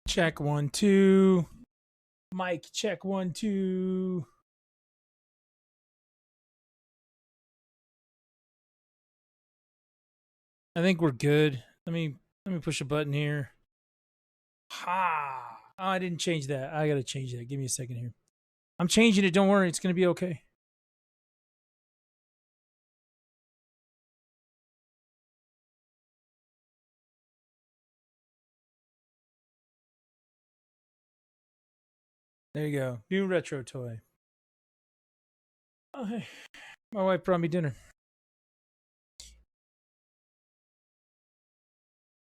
Check 1 2. Mic check 1 2. I think we're good. Let me push a button here. Ha! Oh, I didn't change that. I gotta change that. Give me a second here. I'm changing it. Don't worry. It's gonna be okay. There you go. New retro toy. Oh, hey. My wife brought me dinner.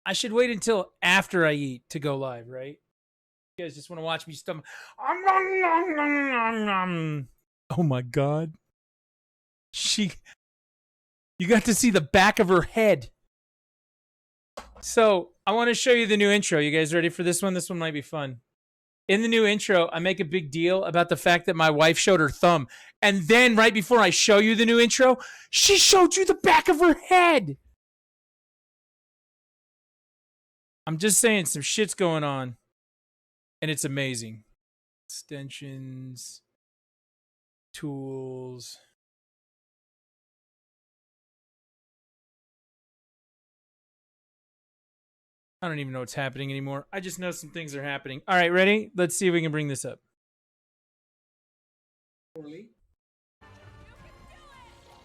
I should wait until after I eat to go live, right? You guys just want to watch me stomach. Oh my god. You got to see the back of her head. So I want to show you the new intro. You guys ready for this one? This one might be fun. In the new intro, I make a big deal about the fact that my wife showed her thumb. And then right before I show you the new intro, she showed you the back of her head. I'm just saying some shit's going on. And it's amazing. Extensions. Tools. I don't even know what's happening anymore. I just know some things are happening. All right, ready? Let's see if we can bring this up.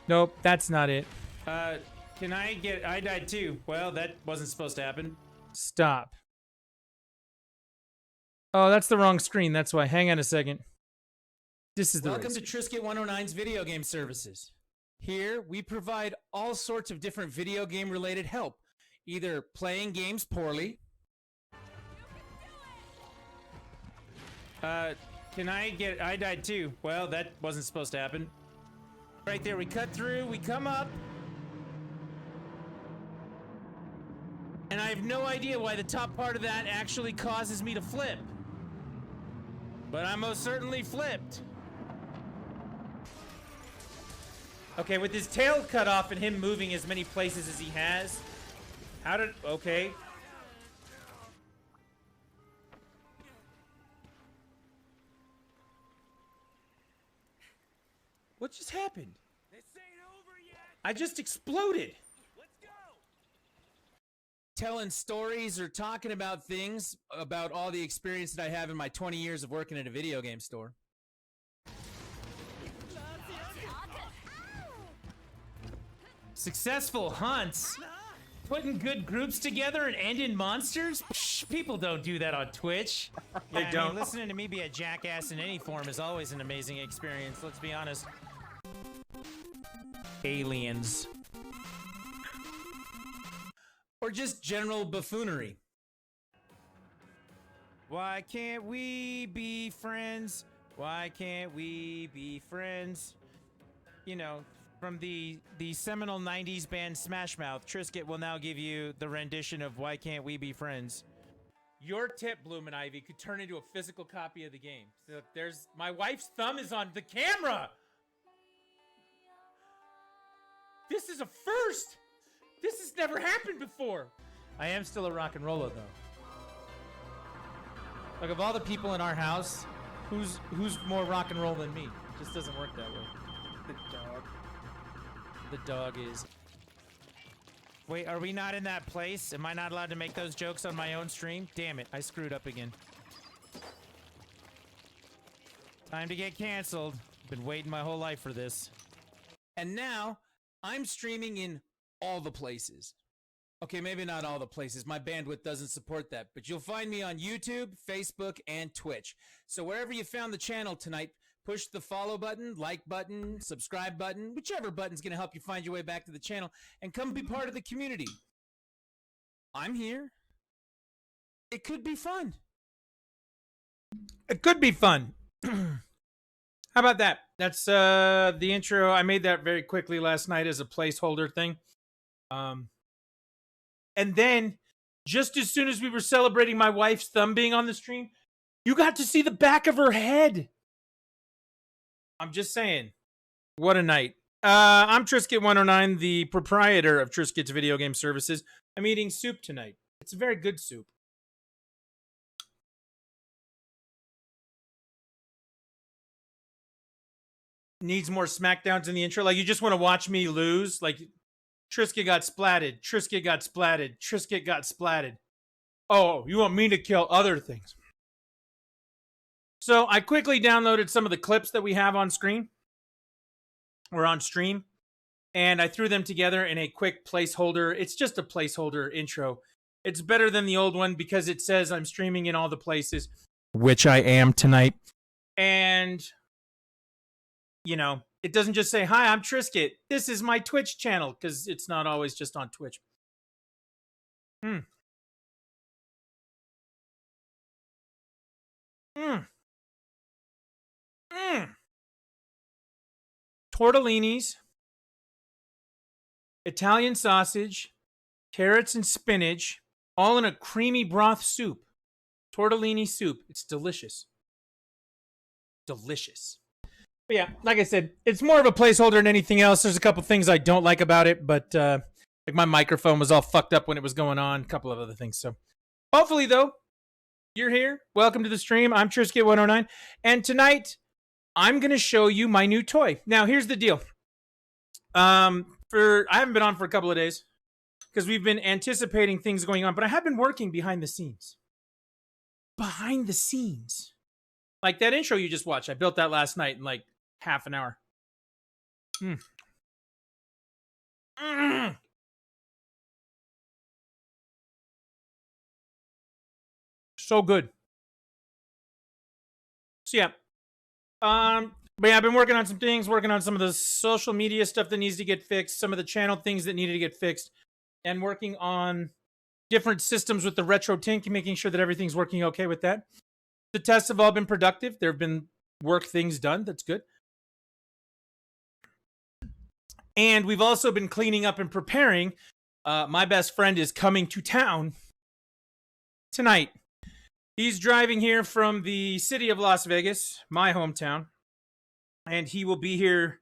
Nope, that's not it. Can I get... I died too. Well, that wasn't supposed to happen. Stop. Oh, that's the wrong screen. That's why. Hang on a second. This is the Welcome to Trisket 109's video game services. Here, we provide all sorts of different video game related help. Either playing games poorly. Can I get... I died too. Well, that wasn't supposed to happen. Right there, we cut through, we come up. And I have no idea why the top part of that actually causes me to flip. But I most certainly flipped. Okay, with his tail cut off and him moving as many places as he has. How did... Okay. What just happened? This ain't over yet. I just exploded. Let's go. Telling stories or talking about things about all the experience that I have in my 20 years of working at a video game store. Successful hunts? Putting good groups together and ending monsters? Psh, people don't do that on Twitch. They I don't. mean, listening to me be a jackass in any form is always an amazing experience, let's be honest. Aliens. Or just general buffoonery. Why can't we be friends? Why can't we be friends? You know, from the seminal 90s band Smash Mouth, Trisket will now give you the rendition of Why Can't We Be Friends. Your tip, Bloom and Ivy, could turn into a physical copy of the game. So there's... My wife's thumb is on the camera! This is a first! This has never happened before! I am still a rock and roller, though. Like, of all the people in our house, who's more rock and roll than me? It just doesn't work that way. The dog. The dog is. Wait, are we not in that place? Am I not allowed to make those jokes on my own stream? Damn it, I screwed up again. Time to get canceled. Been waiting my whole life for this. And now, I'm streaming in all the places. Okay, maybe not all the places. My bandwidth doesn't support that. But you'll find me on YouTube, Facebook, and Twitch. So wherever you found the channel tonight, push the follow button, like button, subscribe button, whichever button's going to help you find your way back to the channel, and come be part of the community. I'm here. It could be fun. It could be fun. How about that? That's the intro. I made that very quickly last night as a placeholder thing. And then, just as soon as we were celebrating my wife's thumb being on the stream, you got to see the back of her head. I'm just saying. What a night. I'm Trisket109, the proprietor of Trisket's Video Game Services. I'm eating soup tonight. It's a very good soup. needs more smackdowns in the intro. Like, you just want to watch me lose. Like, Trisket got splatted. Trisket got splatted. Trisket got splatted. Oh, you want me to kill other things. So I quickly downloaded some of the clips that we have on screen or on stream, and I threw them together in a quick placeholder. It's just a placeholder intro. It's better than the old one because it says I'm streaming in all the places, which I am tonight. And, you know, it doesn't just say, hi, I'm Trisket. This is my Twitch channel, because it's not always just on Twitch. Mm. Tortellinis, Italian sausage, carrots and spinach, all in a creamy broth soup. Tortellini soup. It's delicious. Delicious. But yeah, like I said, it's more of a placeholder than anything else. There's a couple things I don't like about it, but like my microphone was all fucked up when it was going on. A couple of other things. So hopefully, though, you're here. Welcome to the stream. I'm Trisket109. And tonight, I'm going to show you my new toy. Now, here's the deal. I haven't been on for a couple of days because we've been anticipating things going on, but I have been working behind the scenes. Behind the scenes. Like that intro you just watched. I built that last night in like half an hour. So good. So yeah. But yeah, I've been working on some things, working on some of the social media stuff that needs to get fixed, some of the channel things that needed to get fixed, and working on different systems with the retro tink, making sure that everything's working okay with that. The tests have all been productive. There have been work things done. That's good. And we've also been cleaning up and preparing. My best friend is coming to town tonight. He's driving here from the city of Las Vegas, my hometown. And he will be here.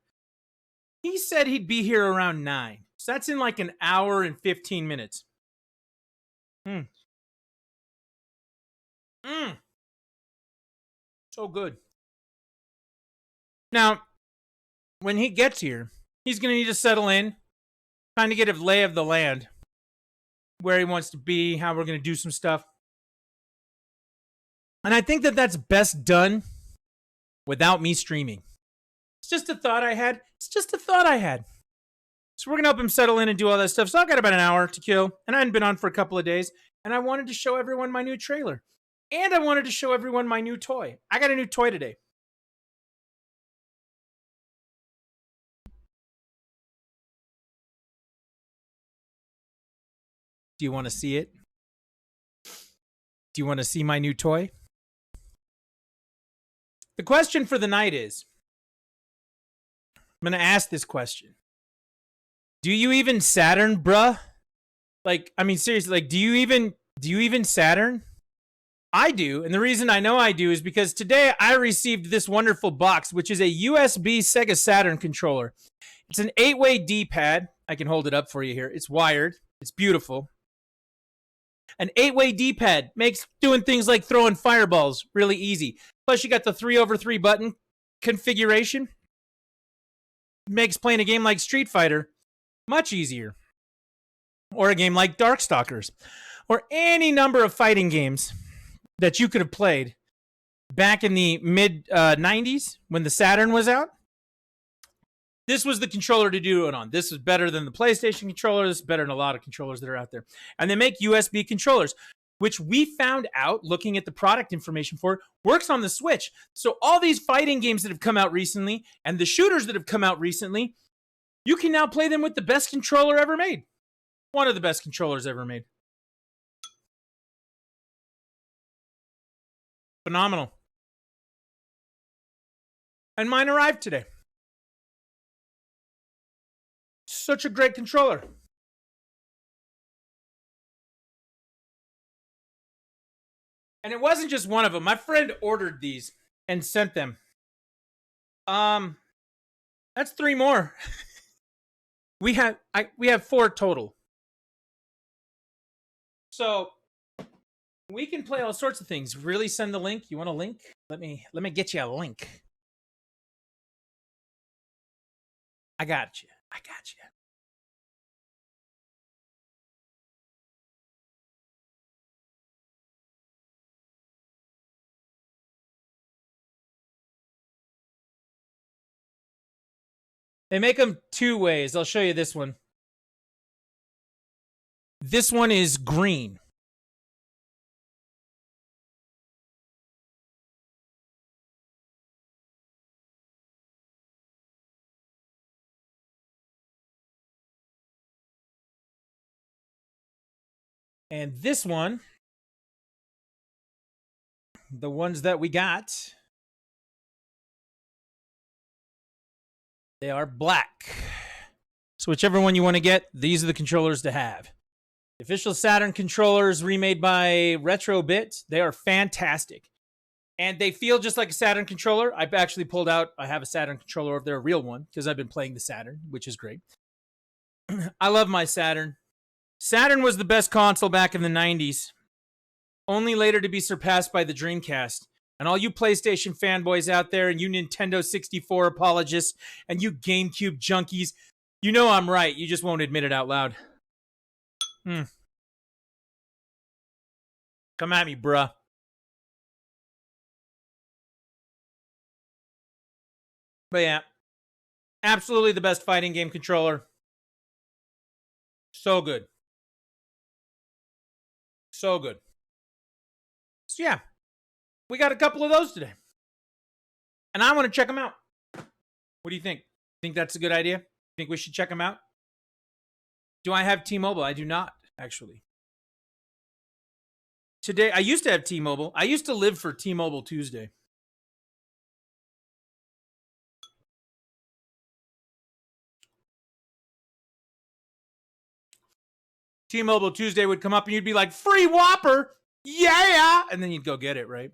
He said he'd be here around 9. So that's in like an hour and 15 minutes. So good. Now, when he gets here, he's going to need to settle in, kind of get a lay of the land, where he wants to be, how we're going to do some stuff. And I think that that's best done without me streaming. It's just a thought I had. So we're going to help him settle in and do all that stuff. So I've got about an hour to kill, and I hadn't been on for a couple of days, and I wanted to show everyone my new trailer. And I wanted to show everyone my new toy. I got a new toy today. Do you want to see it? Do you want to see my new toy? The question for the night is, I'm going to ask this question. Do you even Saturn, bruh? Like, I mean, seriously, like, do you even Saturn? I do, and the reason I know I do is because today I received this wonderful box, which is a USB Sega Saturn controller. It's an 8-way D-pad. I can hold it up for you here. It's wired. It's beautiful. An 8-way D-pad makes doing things like throwing fireballs really easy. Plus, you got the 3/3 button configuration. Makes playing a game like Street Fighter much easier. Or a game like Darkstalkers. Or any number of fighting games that you could have played back in the mid-90s when the Saturn was out. This was the controller to do it on. This is better than the PlayStation controller. This is better than a lot of controllers that are out there. And they make USB controllers, which we found out looking at the product information for, works on the Switch. So all these fighting games that have come out recently and the shooters that have come out recently, you can now play them with the best controller ever made. One of the best controllers ever made. Phenomenal. And mine arrived today. Such a great controller. And it wasn't just one of them. My friend ordered these and sent them. That's 3 more. we have 4 total. So we can play all sorts of things. Really send the link. You want a link? Let me get you a link. I got you. I got you. They make them two ways. I'll show you this one. This one is green. And this one, the ones that we got, they are black. So whichever one you want to get, these are the controllers to have. The official Saturn controllers remade by Retrobit. They are fantastic. And they feel just like a Saturn controller. I've actually pulled out, I have a Saturn controller over there, a real one, because I've been playing the Saturn, which is great. I love my Saturn. Saturn was the best console back in the 90s, only later to be surpassed by the Dreamcast. And all you PlayStation fanboys out there, and you Nintendo 64 apologists, and you GameCube junkies, you know I'm right. You just won't admit it out loud. Come at me, bruh. But yeah, absolutely the best fighting game controller. So good. So good. So yeah, we got a couple of those today. And I want to check them out. What do you think? Think that's a good idea? Think we should check them out? Do I have T-Mobile? I do not, actually. Today, I used to have T-Mobile. I used to live for T-Mobile Tuesday. T-Mobile Tuesday would come up and you'd be like, free Whopper! Yeah! And then you'd go get it, right?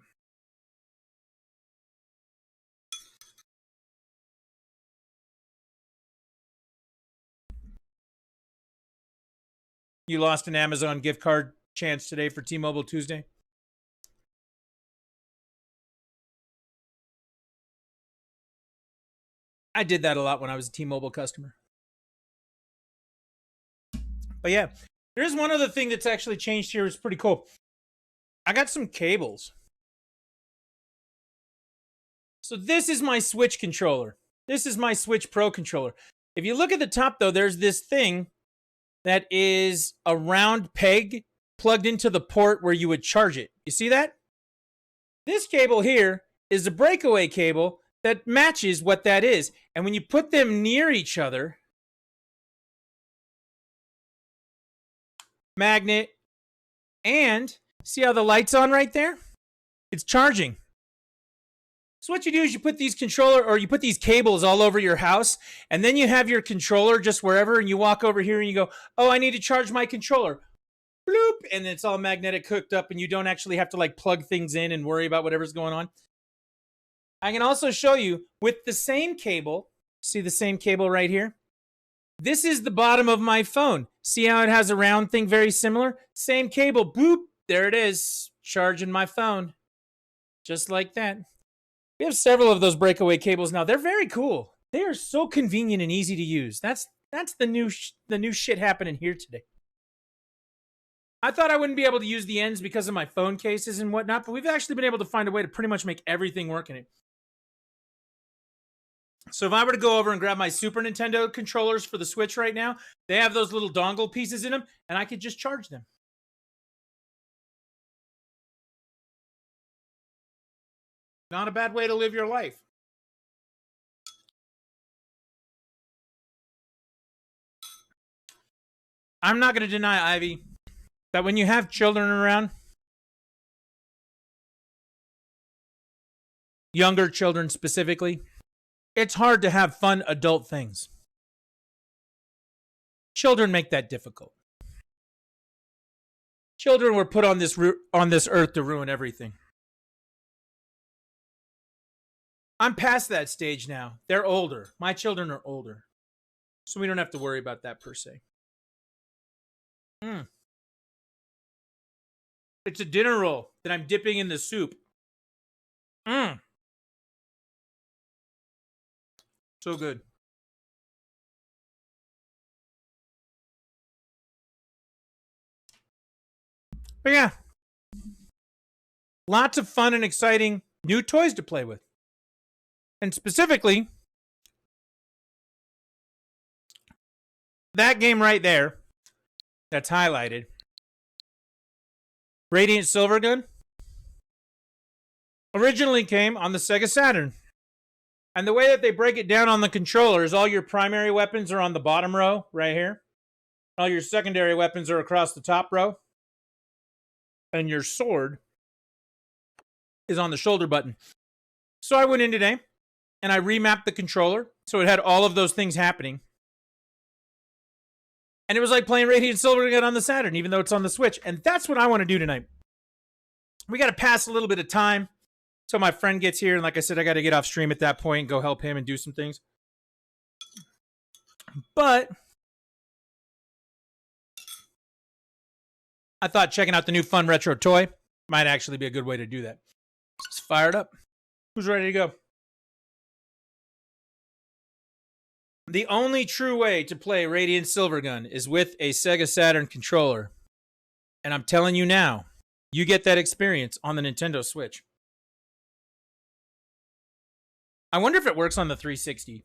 You lost an Amazon gift card chance today for T-Mobile Tuesday? I did that a lot when I was a T-Mobile customer. But yeah, there's one other thing that's actually changed here. It's pretty cool. I got some cables. So this is my Switch controller. This is my Switch Pro controller. If you look at the top, though, there's this thing that is a round peg plugged into the port where you would charge it. You see that? This cable here is a breakaway cable that matches what that is. And when you put them near each other, magnet, and see how the light's on right there? It's charging. So what you do is you put these cables all over your house, and then you have your controller just wherever, and you walk over here and you go, oh, I need to charge my controller. Bloop, and it's all magnetic hooked up, and you don't actually have to like plug things in and worry about whatever's going on. I can also show you with the same cable. See the same cable right here? This is the bottom of my phone. See how it has a round thing very similar? Same cable. Boop. There it is. Charging my phone. Just like that. We have several of those breakaway cables now. They're very cool. They are so convenient and easy to use. That's the new shit happening here today. I thought I wouldn't be able to use the ends because of my phone cases and whatnot, but we've actually been able to find a way to pretty much make everything work in it. So if I were to go over and grab my Super Nintendo controllers for the Switch right now, they have those little dongle pieces in them, and I could just charge them. Not a bad way to live your life. I'm not going to deny, Ivy, that when you have children around, younger children specifically, it's hard to have fun adult things. Children make that difficult. Children were put on this earth to ruin everything. I'm past that stage now. They're older. My children are older. So we don't have to worry about that per se. It's a dinner roll that I'm dipping in the soup. So good. But yeah, lots of fun and exciting new toys to play with. And specifically, that game right there that's highlighted, Radiant Silvergun, originally came on the Sega Saturn. And the way that they break it down on the controller is all your primary weapons are on the bottom row right here. All your secondary weapons are across the top row. And your sword is on the shoulder button. So I went in today and I remapped the controller so it had all of those things happening. And it was like playing Radiant Silvergun on the Saturn, even though it's on the Switch. And that's what I want to do tonight. We got to pass a little bit of time till my friend gets here. And like I said, I got to get off stream at that point and go help him and do some things. But I thought checking out the new fun retro toy might actually be a good way to do that. Let's fire it up. Who's ready to go? The only true way to play Radiant Silvergun is with a Sega Saturn controller. And I'm telling you now, you get that experience on the Nintendo Switch. I wonder if it works on the 360.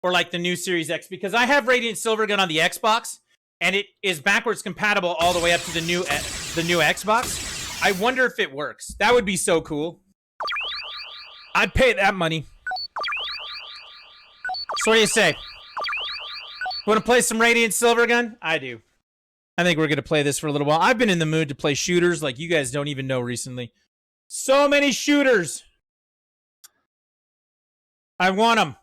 Or like the new Series X, because I have Radiant Silvergun on the Xbox, and it is backwards compatible all the way up to the new Xbox. I wonder if it works. That would be so cool. I'd pay that money. So what do you say? Want to play some Radiant Silvergun? I do. I think we're going to play this for a little while. I've been in the mood to play shooters like you guys don't even know recently. So many shooters. I want them.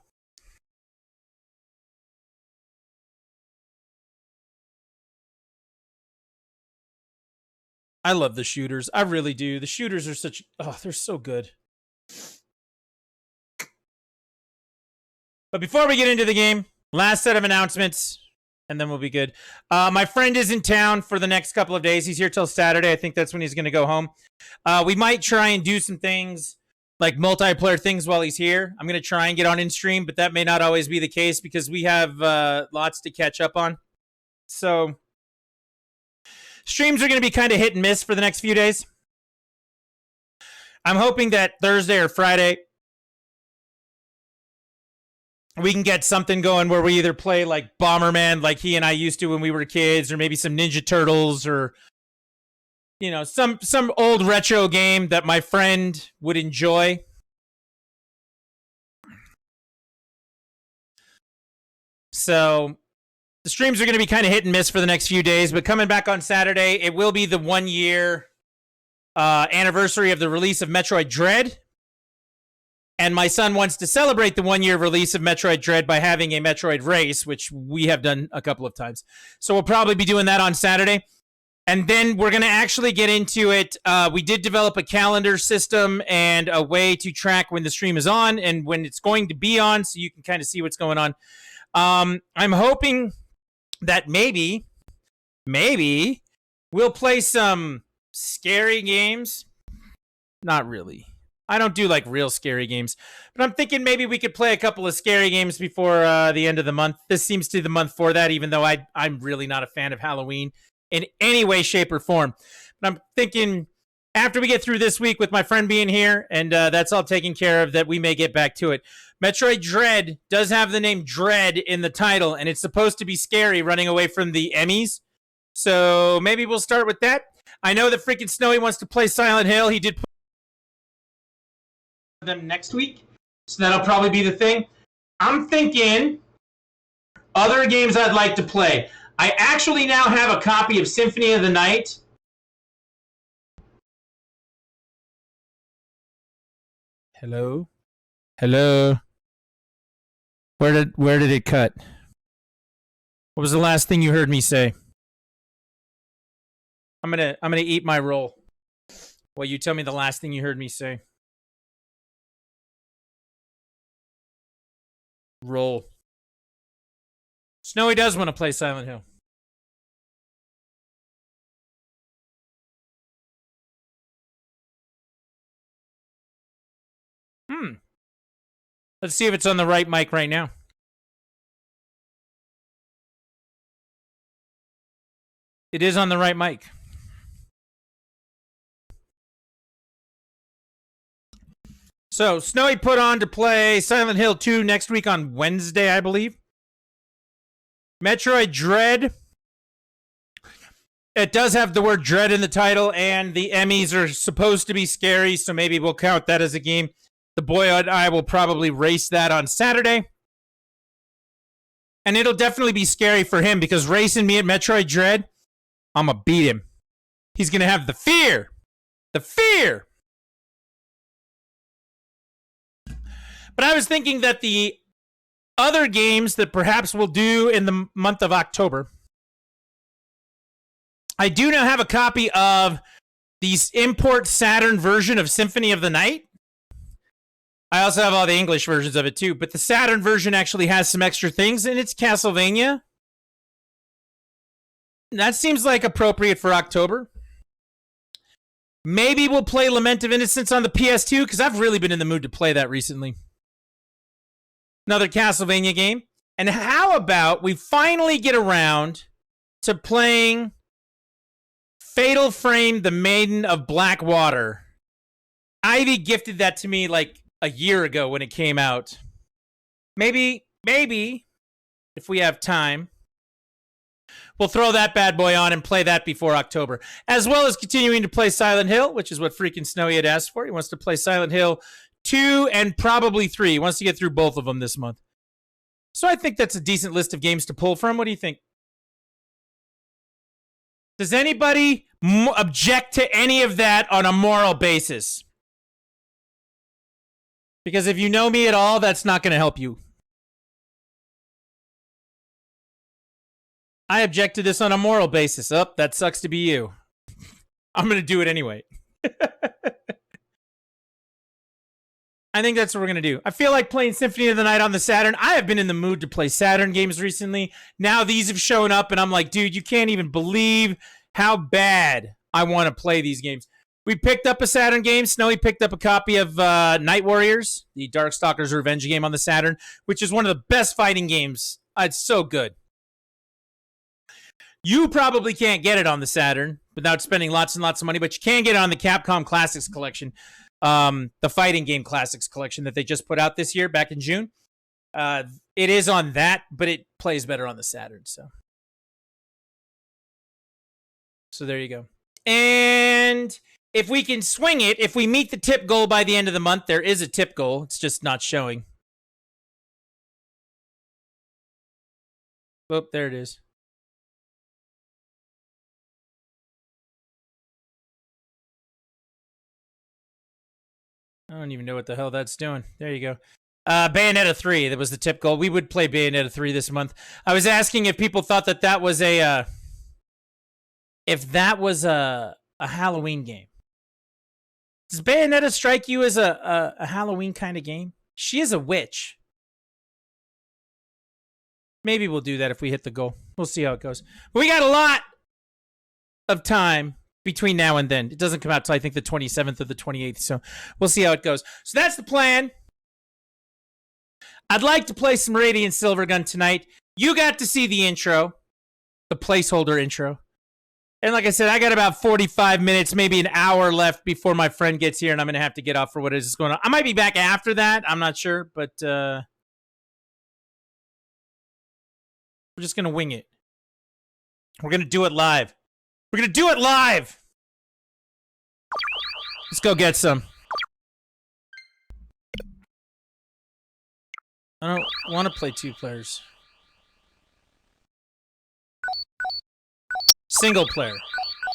I love the shooters. I really do. The shooters are such... Oh, they're so good. But before we get into the game, last set of announcements, and then we'll be good. My friend is in town for the next couple of days. He's here till Saturday. I think that's when he's going to go home. We might try and do some things, like multiplayer things while he's here. I'm going to try and get on in stream, but that may not always be the case because we have lots to catch up on. So streams are going to be kind of hit and miss for the next few days. I'm hoping that Thursday or Friday we can get something going where we either play like Bomberman like he and I used to when we were kids, or maybe some Ninja Turtles, or you know, some old retro game that my friend would enjoy. So the streams are going to be kind of hit and miss for the next few days, but coming back on Saturday, it will be the 1 year anniversary of the release of Metroid Dread. And my son wants to celebrate the 1 year release of Metroid Dread by having a Metroid race, which we have done a couple of times. So we'll probably be doing that on Saturday. And then we're going to actually get into it. We did develop a calendar system and a way to track when the stream is on and when it's going to be on, so you can kind of see what's going on. I'm hoping that maybe we'll play some scary games. Not really. I don't do like real scary games, but I'm thinking maybe we could play a couple of scary games before the end of the month. This seems to be the month for that, even though I'm really not a fan of Halloween in any way, shape, or form. But I'm thinking after we get through this week with my friend being here, and that's all taken care of, that we may get back to it. Metroid Dread does have the name Dread in the title, and it's supposed to be scary, running away from the Emmys. So maybe we'll start with that. I know that freaking Snowy wants to play Silent Hill. He did put them next week, so that'll probably be the thing. I'm thinking other games I'd like to play. I actually now have a copy of Symphony of the Night. Hello? Where did it cut? What was the last thing you heard me say? I'm gonna eat my roll. Well, you tell me the last thing you heard me say. Roll. Snowy does want to play Silent Hill. Let's see if it's on the right mic right now. It is on the right mic. So, Snowy put on to play Silent Hill 2 next week on Wednesday, I believe. Metroid Dread. It does have the word Dread in the title, and the Emmys are supposed to be scary, so maybe we'll count that as a game. The boy and I will probably race that on Saturday. And it'll definitely be scary for him because racing me at Metroid Dread, I'm going to beat him. He's going to have the fear. The fear. But I was thinking that the other games that perhaps we'll do in the month of October, I do now have a copy of the import Saturn version of Symphony of the Night. I also have all the English versions of it too, but the Saturn version actually has some extra things, and it's Castlevania. That seems like appropriate for October. Maybe we'll play Lament of Innocence on the PS2, because I've really been in the mood to play that recently. Another Castlevania game. And how about we finally get around to playing Fatal Frame, The Maiden of Blackwater. Ivy gifted that to me like a year ago when it came out. Maybe, if we have time, we'll throw that bad boy on and play that before October. As well as continuing to play Silent Hill, which is what freaking Snowy had asked for. He wants to play Silent Hill 2 and probably 3. He wants to get through both of them this month. So I think that's a decent list of games to pull from. What do you think? Does anybody object to any of that on a moral basis? Because if you know me at all, that's not going to help you. I object to this on a moral basis. Oh, that sucks to be you. I'm going to do it anyway. I think that's what we're going to do. I feel like playing Symphony of the Night on the Saturn. I have been in the mood to play Saturn games recently. Now these have shown up, and I'm like, dude, you can't even believe how bad I want to play these games. We picked up a Saturn game. Snowy picked up a copy of Night Warriors, the Darkstalkers Revenge game on the Saturn, which is one of the best fighting games. It's so good. You probably can't get it on the Saturn without spending lots and lots of money, but you can get it on the Capcom Classics Collection. The fighting game classics collection that they just put out this year back in June. It is on that, but it plays better on the Saturn. So there you go. And if we can swing it, if we meet the tip goal by the end of the month, there is a tip goal. It's just not showing. Oh, there it is. I don't even know what the hell that's doing. There you go. Bayonetta 3, that was the tip goal. We would play Bayonetta 3 this month. I was asking if people thought that that was a Halloween game. Does Bayonetta strike you as a Halloween kind of game? She is a witch. Maybe we'll do that if we hit the goal. We'll see how it goes. But we got a lot of time between now and then. It doesn't come out till I think the 27th or the 28th, so we'll see how it goes. So that's the plan. I'd like to play some Radiant Silvergun tonight. You got to see the intro, the placeholder intro. And like I said, I got about 45 minutes, maybe an hour left before my friend gets here, and I'm going to have to get off for what is going on. I might be back after that. I'm not sure, but we're just going to wing it. We're going to do it live. We're going to do it live. Let's go get some. I don't want to play 2 players. Single player.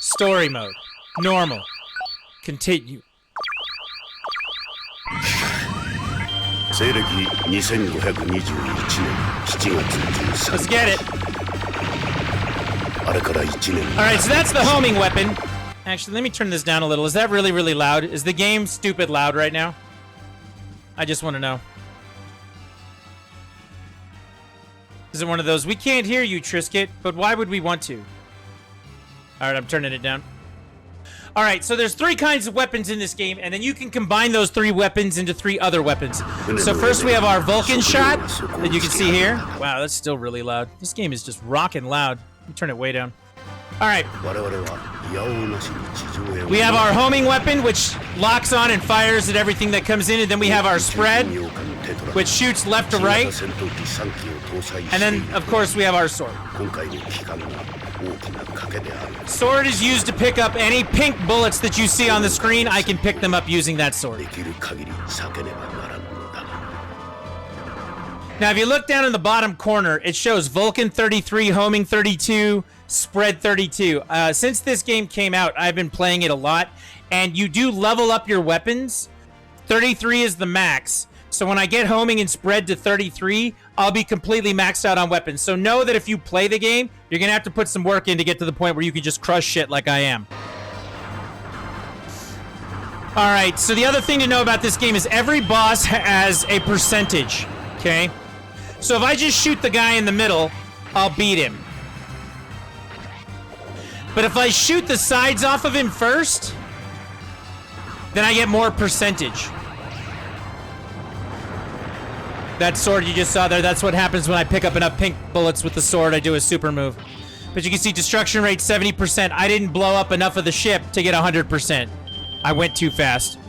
Story mode. Normal. Continue. 西暦2521年7月13日 Let's get it. あれから1年 Alright, so that's the homing weapon. Actually, let me turn this down a little. Is that really, really loud? Is the game stupid loud right now? I just want to know. Is it one of those, we can't hear you, Trisket, but why would we want to? Alright, I'm turning it down. Alright, so there's 3 kinds of weapons in this game, and then you can combine those 3 weapons into 3 other weapons. So first we have our Vulcan shot, that you can see here. Wow, that's still really loud. This game is just rocking loud. Let me turn it way down. All right. 我々は矢をなしに地上へ We have our homing weapon, which locks on and fires at everything that comes in, and then we have our spread, which shoots left to right, and then, of course, we have our sword. 今回の機関が大きな賭けである Sword is used to pick up any pink bullets that you see on the screen. I can pick them up using that sword. できる限り避けねばならぬのだ Now, if you look down in the bottom corner, it shows Vulcan 33, homing 32, spread 32. Since this game came out, I've been playing it a lot, and you do level up your weapons. 33 is the max. So when I get homing and spread to 33, I'll be completely maxed out on weapons. So know that if you play the game, you're going to have to put some work in to get to the point where you can just crush shit like I am. All right, so the other thing to know about this game is every boss has a percentage, okay? So if I just shoot the guy in the middle, I'll beat him. But if I shoot the sides off of him first, then I get more percentage. That sword you just saw there, that's what happens when I pick up enough pink bullets with the sword. I do a super move. But you can see destruction rate 70%. I didn't blow up enough of the ship to get 100%. I went too fast.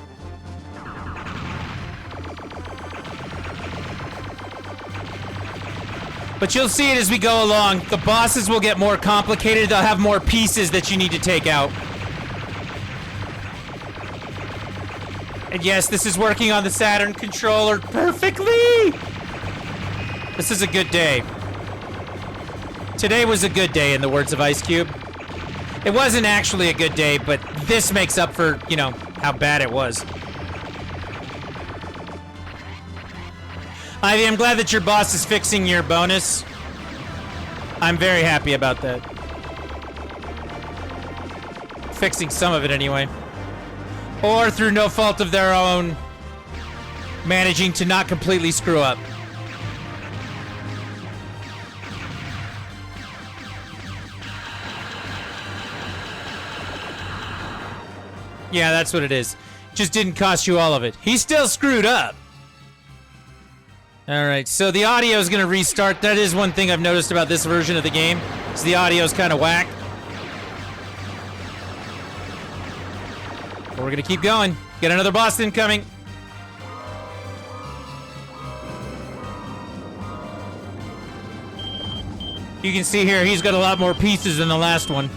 But you'll see it as we go along. The bosses will get more complicated. They'll have more pieces that you need to take out. And yes, this is working on the Saturn controller perfectly! This is a good day. Today was a good day, in the words of Ice Cube. It wasn't actually a good day, but this makes up for, you know, how bad it was. Ivy, I'm glad that your boss is fixing your bonus. I'm very happy about that. Fixing some of it anyway. Or through no fault of their own, managing to not completely screw up. Yeah, that's what it is. Just didn't cost you all of it. He still screwed up. Alright, so the audio is going to restart. That is one thing I've noticed about this version of the game. Is the audio is kind of whack. But we're going to keep going. Get another boss incoming. You can see here, he's got a lot more pieces than the last one.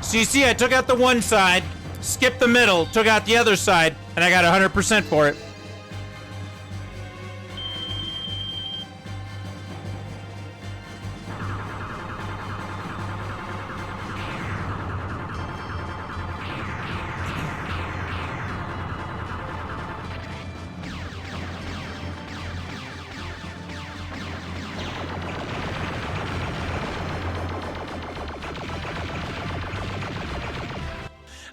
So you see, I took out the one side, skipped the middle, took out the other side, and I got 100% for it.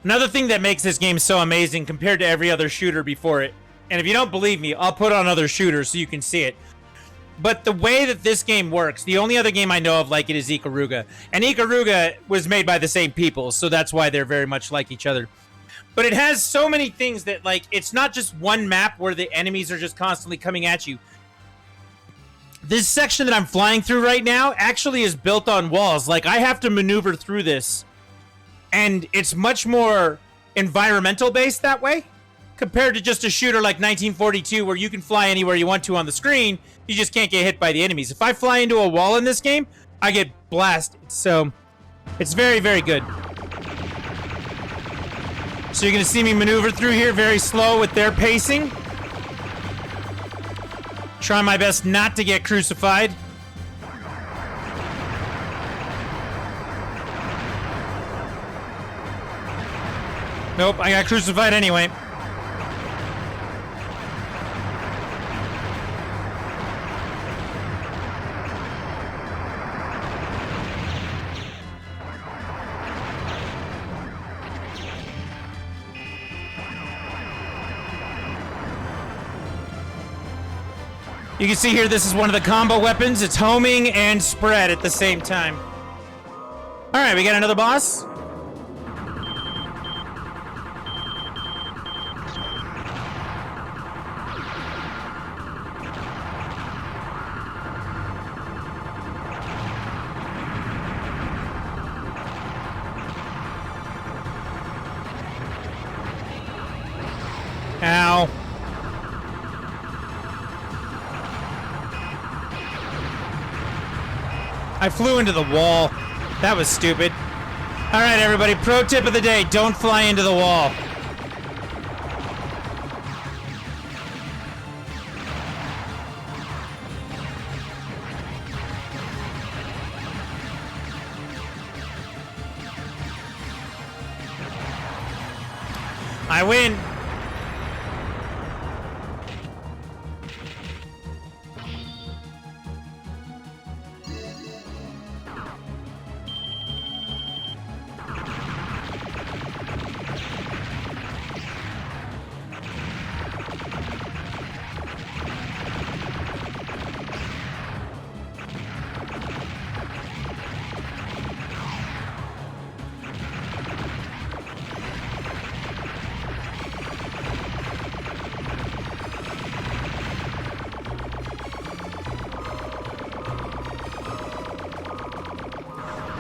Another thing that makes this game so amazing compared to every other shooter before it, and if you don't believe me, I'll put on other shooters so you can see it. But the way that this game works, the only other game I know of like it is Ikaruga. And Ikaruga was made by the same people, so that's why they're very much like each other. But it has so many things that, like, it's not just one map where the enemies are just constantly coming at you. This section that I'm flying through right now actually is built on walls. Like, I have to maneuver through this. And it's much more environmental based that way compared to just a shooter like 1942 where you can fly anywhere you want to on the screen. You just can't get hit by the enemies. If I fly into a wall in this game, I get blasted. So it's very, very good. So you're going to see me maneuver through here very slow with their pacing. Try my best not to get crucified. Nope, I got crucified anyway. You can see here, this is one of the combo weapons. It's homing and spread at the same time. All right, we got another boss. Ow. I flew into the wall. That was stupid. All right, everybody, pro tip of the day, don't fly into the wall. I win.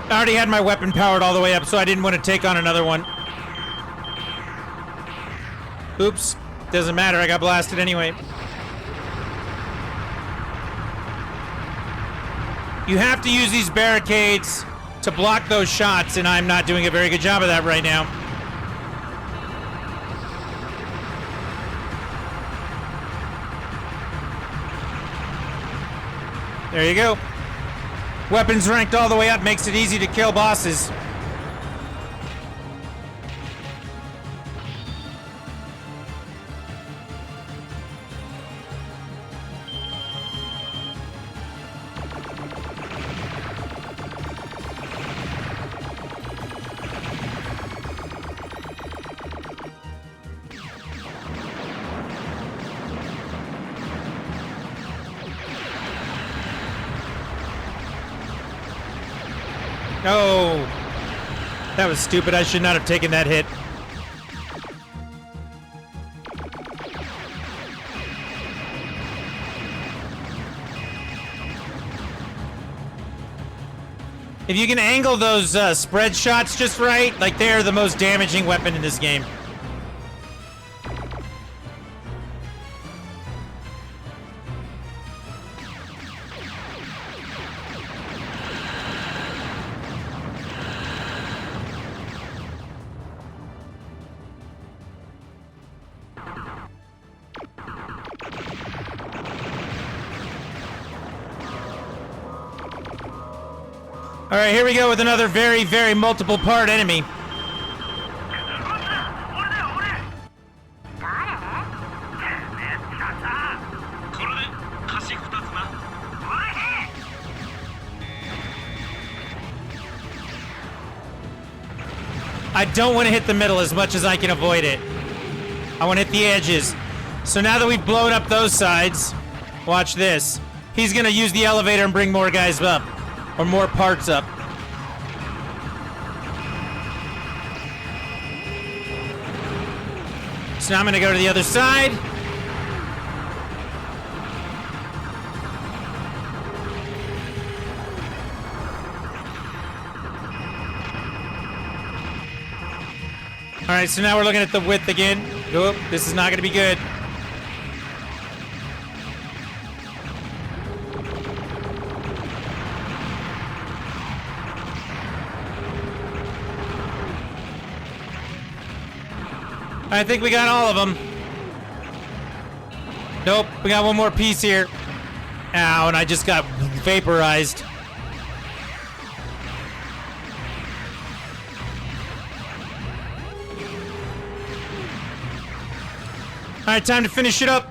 I already had my weapon powered all the way up, so I didn't want to take on another one. Oops. Doesn't matter, I got blasted anyway. You have to use these barricades to block those shots, and I'm not doing a very good job of that right now. There you go. Weapons ranked all the way up makes it easy to kill bosses. Oh, that was stupid. I should not have taken that hit. If you can angle those spread shots just right, like they're the most damaging weapon in this game. All right, here we go with another very, very multiple part enemy. I don't want to hit the middle as much as I can avoid it. I want to hit the edges. So now that we've blown up those sides, watch this. He's going to use the elevator and bring more guys up. Or more parts up. So now I'm gonna go to the other side. Alright, so now we're looking at the width again. Nope, this is not gonna be good. I think we got all of them. Nope, we got one more piece here. Ow, and I just got vaporized. Alright, time to finish it up.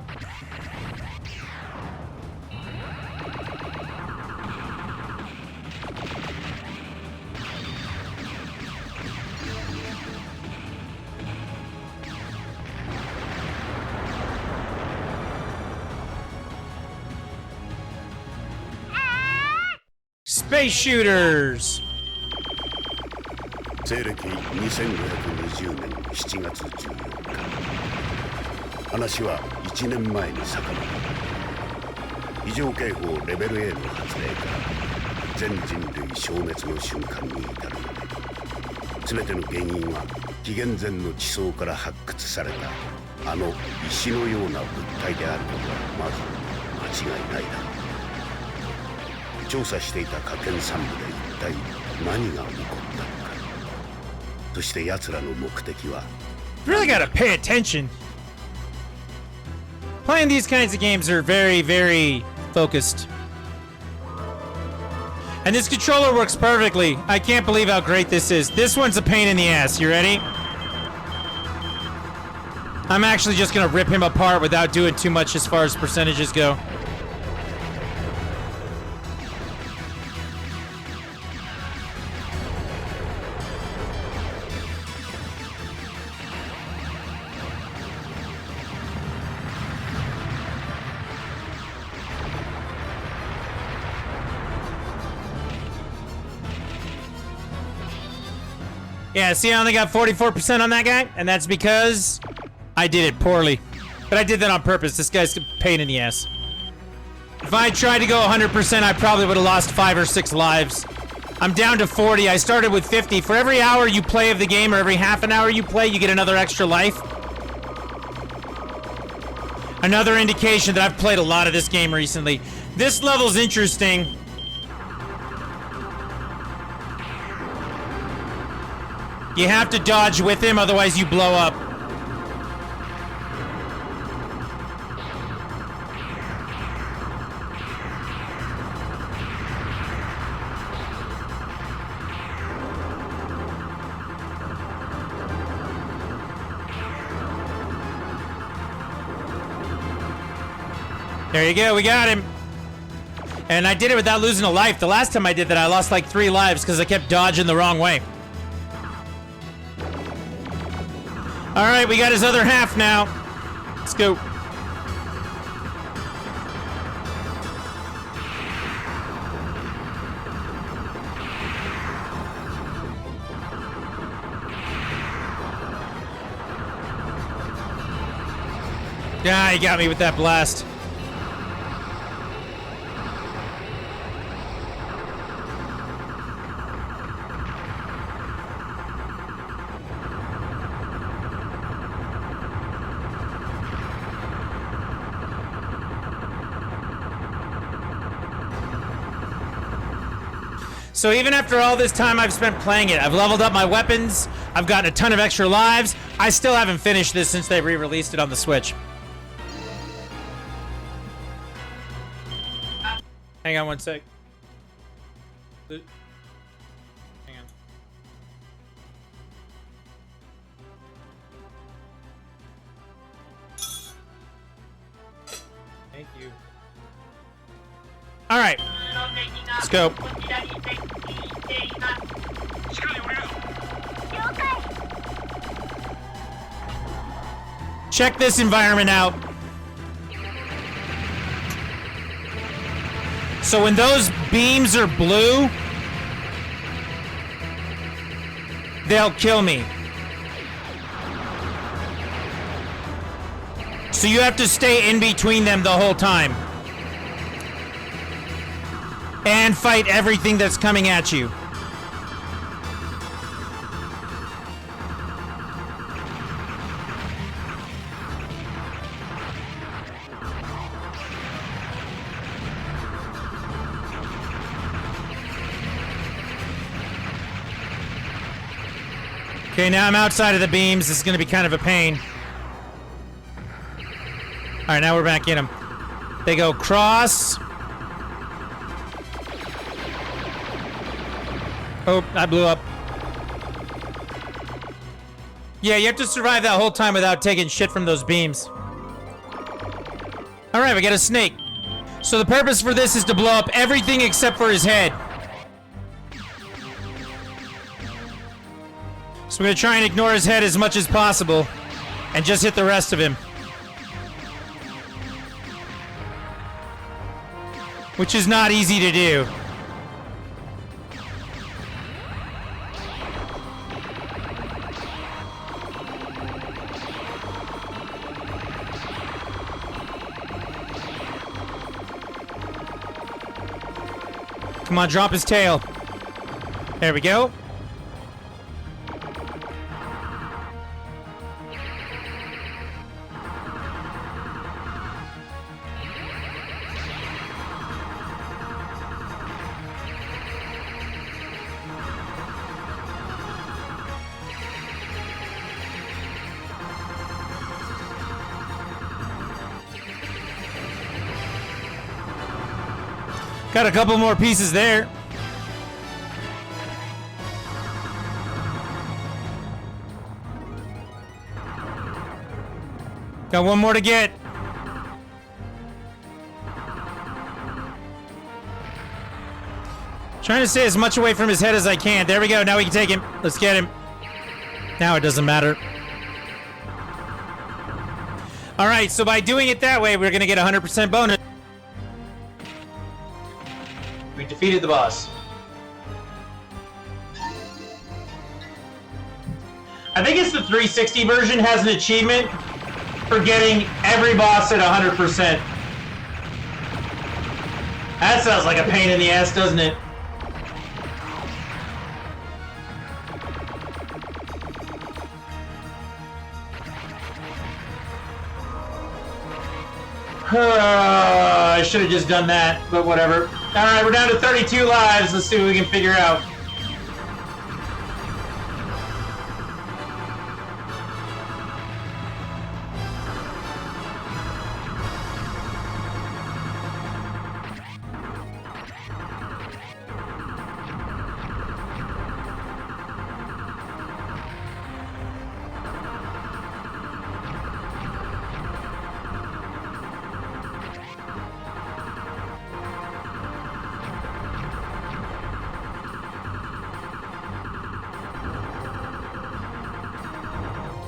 Space shooters. 西暦2520年7月14日話は1年前に遡る異常警報レベル A の発令から全人類消滅の瞬間に至るので全ての原因は紀元前の地層から発掘されたあの石のような物体であることはまず間違いないだろう調査していた火剣3部で一体何が起こったのかそして奴らの目的は Really gotta pay attention. Playing these kinds of games are very, very focused. And this controller works perfectly. I can't believe how great this is. This one's a pain in the ass. You ready? I'm actually just gonna rip him apart without doing too much as far as percentages go. Yeah, see, I only got 44% on that guy, and that's because I did it poorly. But I did that on purpose. This guy's a pain in the ass. If I tried to go 100%, I probably would have lost 5 or 6 lives. I'm down to 40. I started with 50. For every hour you play of the game, or every half an hour you play, you get another extra life. Another indication that I've played a lot of this game recently. This level's interesting. You have to dodge with him, otherwise you blow up. There you go, we got him. And I did it without losing a life. The last time I did that, I lost like 3 lives because I kept dodging the wrong way. All right, we got his other half now. Let's go. Yeah, he got me with that blast. So even after all this time I've spent playing it, I've leveled up my weapons, I've gotten a ton of extra lives, I still haven't finished this since they re-released it on the Switch. Hang on one sec. Hang on. Thank you. All right. Let's go. Check this environment out. So when those beams are blue, they'll kill me. So you have to stay in between them the whole time. And fight everything that's coming at you. Okay, now I'm outside of the beams. This is going to be kind of a pain. All right, now we're back in them. They go cross. Oh, I blew up. Yeah, you have to survive that whole time without taking shit from those beams. All right, we got a snake. So the purpose for this is to blow up everything except for his head. So we're gonna try and ignore his head as much as possible and just hit the rest of him. Which is not easy to do. Come on, drop his tail. There we go. Got a couple more pieces there. Got one more to get. Trying to stay as much away from his head as I can. There we go. Now we can take him. Let's get him. Now it doesn't matter. All right, so by doing it that way, we're going to get 100% bonus. We defeated the boss. I think it's the 360 version has an achievement for getting every boss at 100%. That sounds like a pain in the ass, doesn't it? I should have just done that, but whatever. Alright, we're down to 32 lives. Let's see what we can figure out.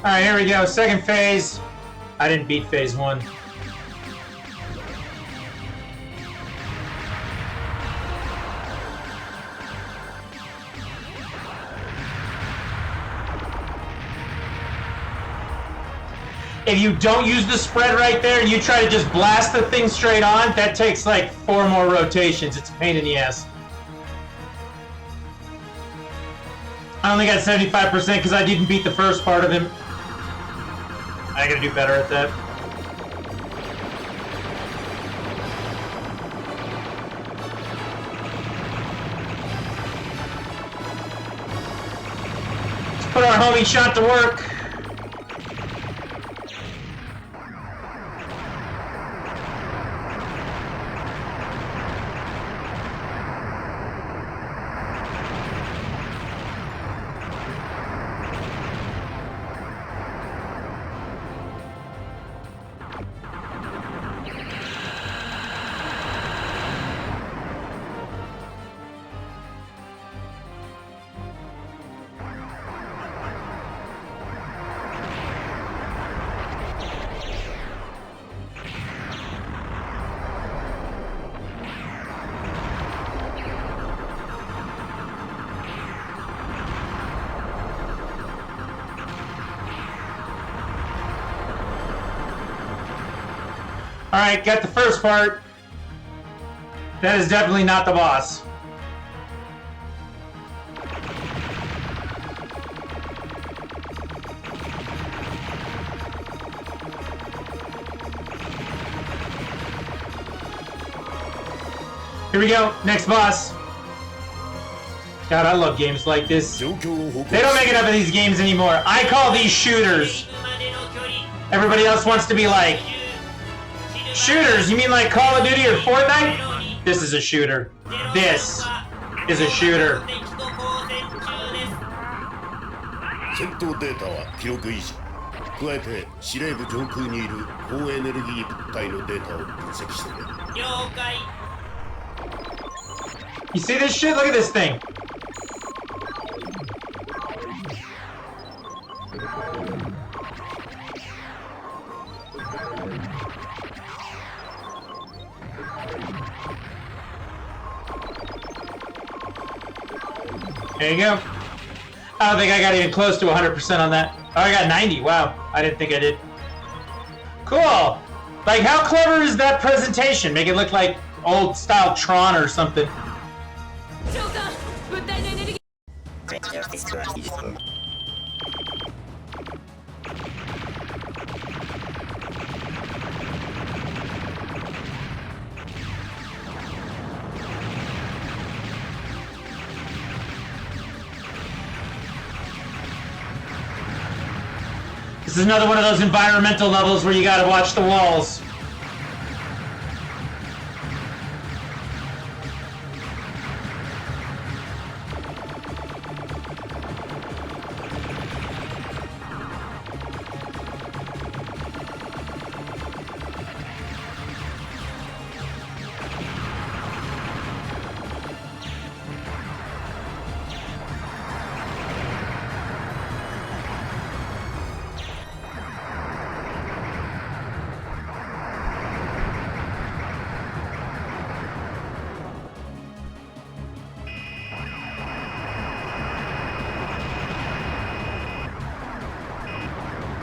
Alright, here we go. Second phase. I didn't beat phase 1. If you don't use the spread right there and you try to just blast the thing straight on, that takes like 4 more rotations. It's a pain in the ass. I only got 75% because I didn't beat the first part of him. I gotta do better at that. Let's put our homie shot to work. Alright, got the first part. That is definitely not the boss. Here we go, next boss. God, I love games like this. They don't make enough of these games anymore. I call these shooters. Everybody else wants to be like, shooters? You mean like Call of Duty or Fortnite? This is a shooter. This is a shooter. 戦闘データは記録維持。加えて司令部上空にいる高エネルギー物体のデータを分析してくれ。 You see this shit? Look at this thing. There you go. I don't think I got even close to 100% on that. Oh, I got 90. Wow. I didn't think I did. Cool. Like, how clever is that presentation? Make it look like old style Tron or something. 長官、物体のエネルギー This is another one of those environmental levels where you gotta watch the walls.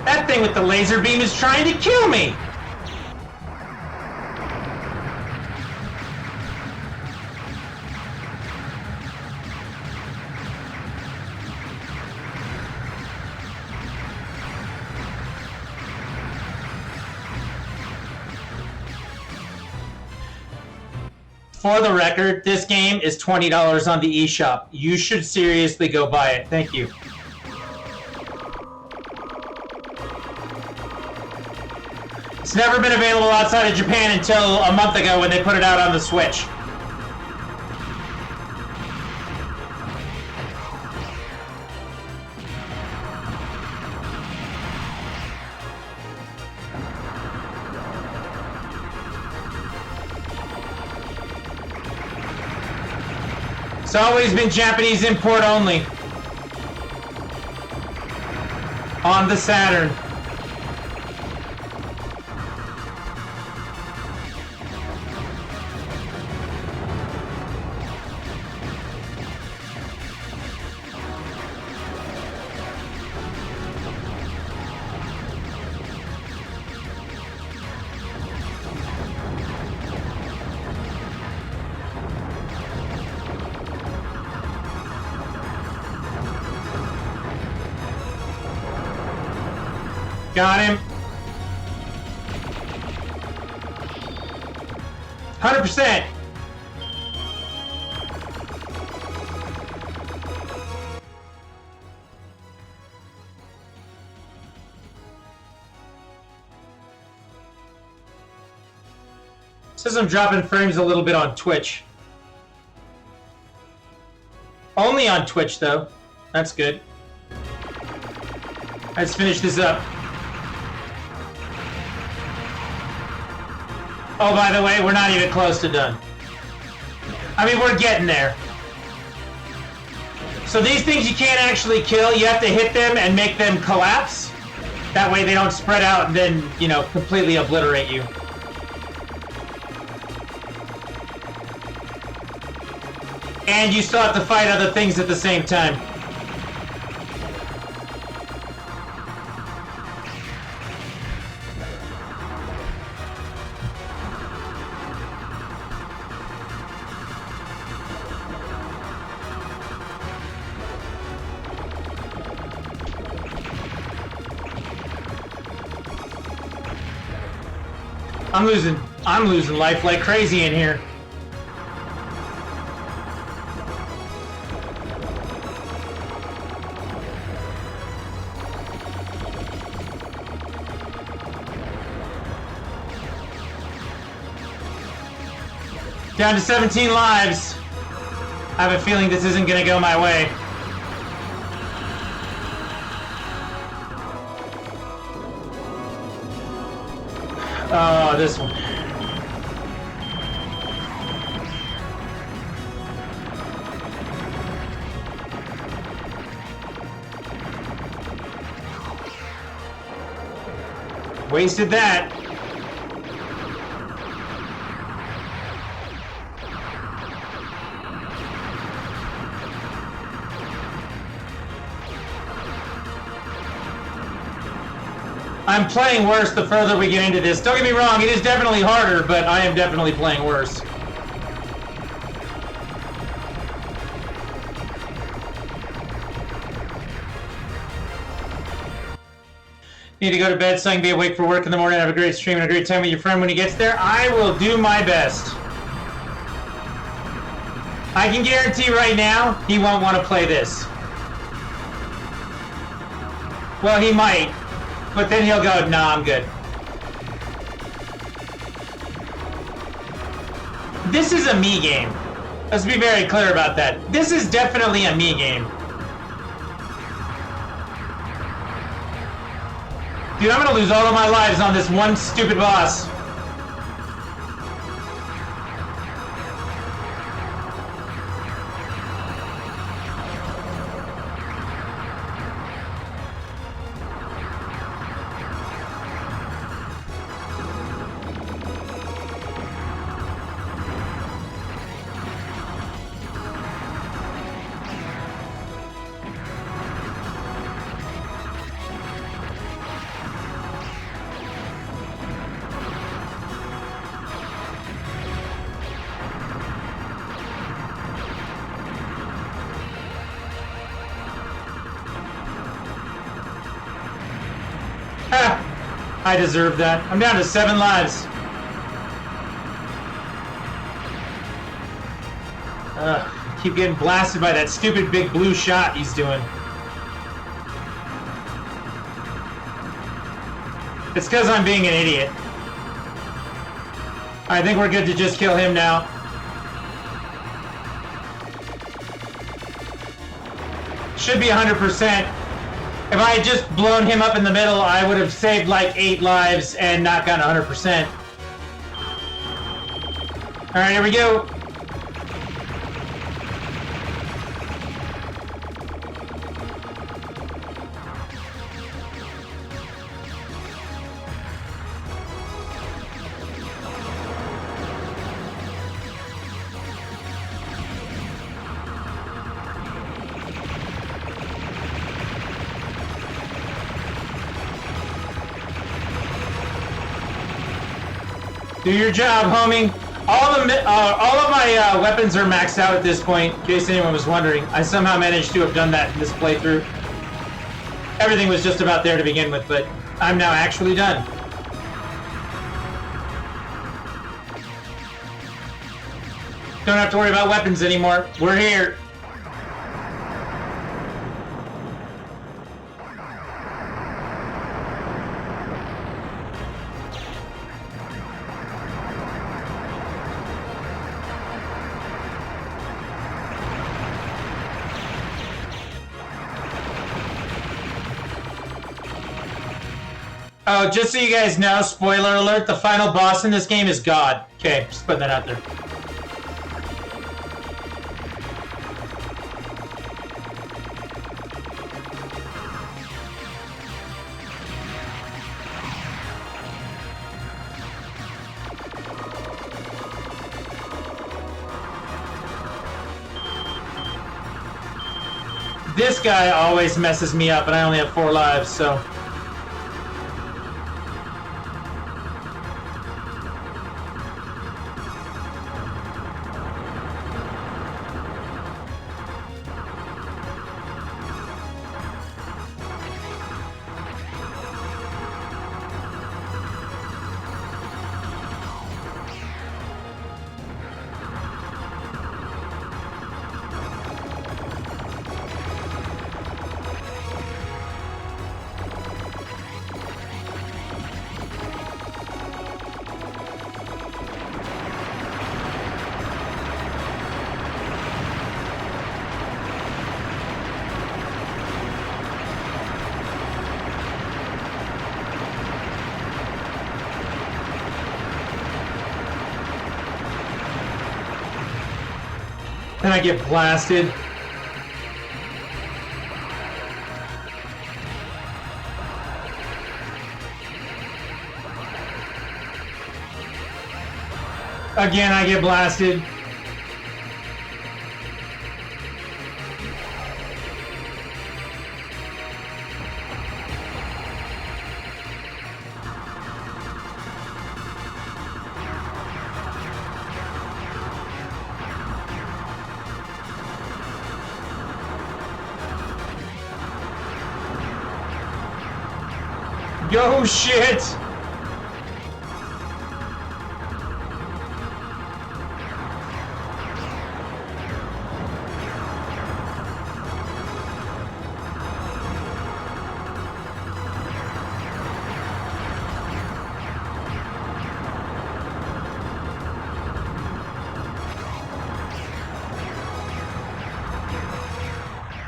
That thing with the laser beam is trying to kill me! For the record, this game is $20 on the eShop. You should seriously go buy it. Thank you. It's never been available outside of Japan until a month ago when they put it out on the Switch. It's always been Japanese import only. On the Saturn. Got him. 100%. Says I'm dropping frames a little bit on Twitch. Only on Twitch though. That's good. Let's finish this up. Oh, by the way, we're not even close to done. I mean, we're getting there. So these things you can't actually kill. You have to hit them and make them collapse. That way they don't spread out and then, you know, completely obliterate you. And you still have to fight other things at the same time. I'm losing life like crazy in here. Down to 17 lives. I have a feeling this isn't gonna go my way. Oh, this one. Wasted that. I'm playing worse the further we get into this. Don't get me wrong, it is definitely harder, but I am definitely playing worse. Need to go to bed so I can be awake for work in the morning. Have a great stream and a great time with your friend when he gets there. I will do my best. I can guarantee right now he won't want to play this. Well, he might, but then he'll go, nah, I'm good. This is a me game. Let's be very clear about that. This is definitely a me game. Dude, I'm gonna lose all of my lives on this one stupid boss. Ah, I deserve that. I'm down to 7 lives. Keep getting blasted by that stupid big blue shot he's doing. It's because I'm being an idiot. I think we're good to just kill him now. Should be 100%. If I had just blown him up in the middle, I would have saved like 8 lives and not gotten 100%. Alright, here we go. Do your job, homie. All of my weapons are maxed out at this point, in case anyone was wondering. I somehow managed to have done that in this playthrough. Everything was just about there to begin with, but I'm now actually done. Don't have to worry about weapons anymore. We're here. Oh, just so you guys know, spoiler alert, the final boss in this game is God. Okay, just putting that out there. This guy always messes me up, and I only have 4 lives, so... Then I get blasted. Again, I get blasted. Go shit!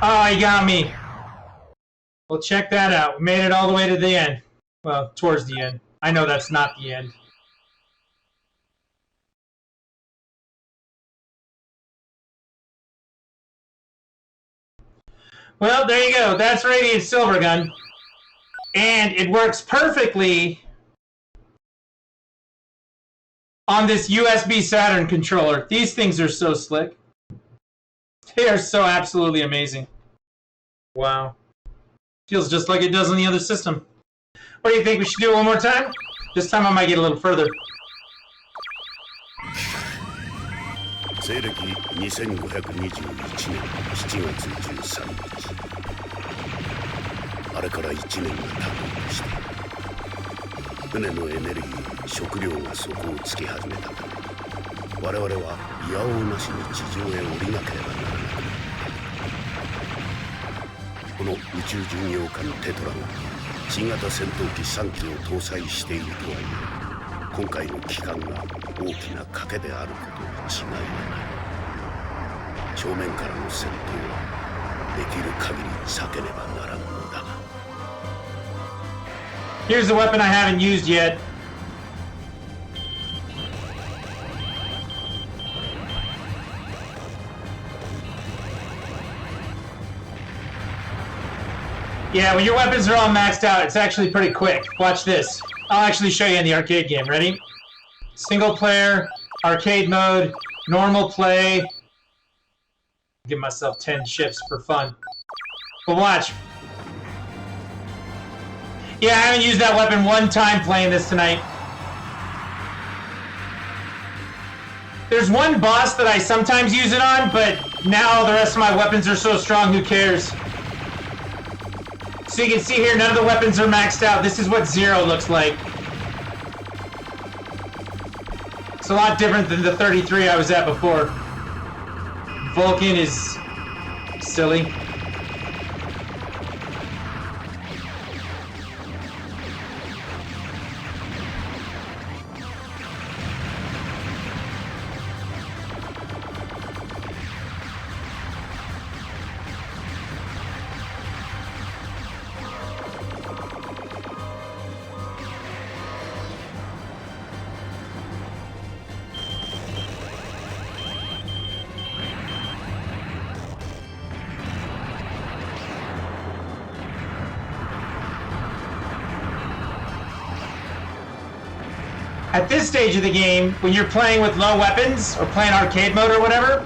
Oh, he got me. Well, check that out. We made it all the way to the end. Well, towards the end. I know that's not the end. Well, there you go. That's Radiant Silvergun. And it works perfectly on this USB Saturn controller. These things are so slick. They are so absolutely amazing. Wow. Feels just like it does on the other system. What do you think? We should do it one more time? This time I might get a little further. 西暦2521年7月13日あれから1年が経とうとして船のエネルギー食料が底をつき始めたため我々はいやおうなしに地上へ降りなければならなくなったこの宇宙巡洋艦テトラが新型戦闘機3機を搭載しているとはいえ今回の帰還が大きな賭けであることに違いはない正面からの戦闘はできる限り避けねばならんのだが Here's a weapon I haven't used yet. Yeah, when your weapons are all maxed out, it's actually pretty quick. Watch this. I'll actually show you in the arcade game. Ready? Single player, arcade mode, normal play. Give myself 10 shifts for fun. But watch. Yeah, I haven't used that weapon one time playing this tonight. There's one boss that I sometimes use it on, but now the rest of my weapons are so strong, who cares? So you can see here, none of the weapons are maxed out. This is what Zero looks like. It's a lot different than the 33 I was at before. Vulcan is silly. At this stage of the game, when you're playing with low weapons, or playing arcade mode or whatever,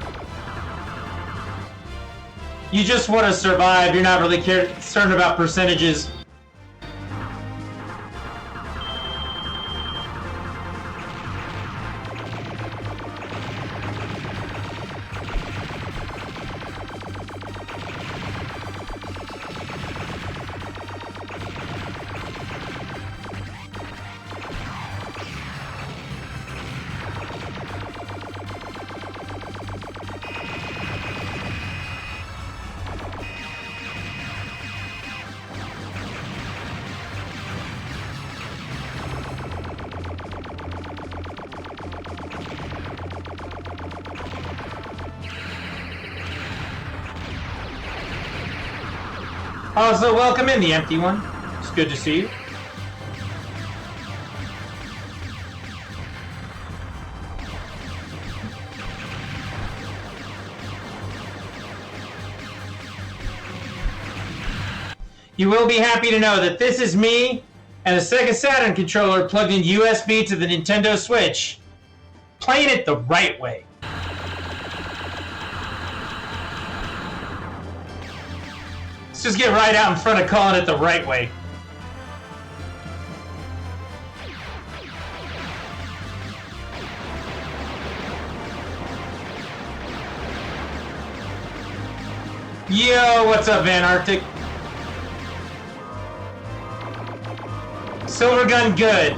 you just want to survive, you're not really concerned about percentages. Also, welcome in, the empty one. It's good to see you. You will be happy to know that this is me and a Sega Saturn controller plugged in USB to the Nintendo Switch, playing it the right way. Let's just get right out in front of calling it the right way. Yo, what's up, Van Arctic? Silvergun, good.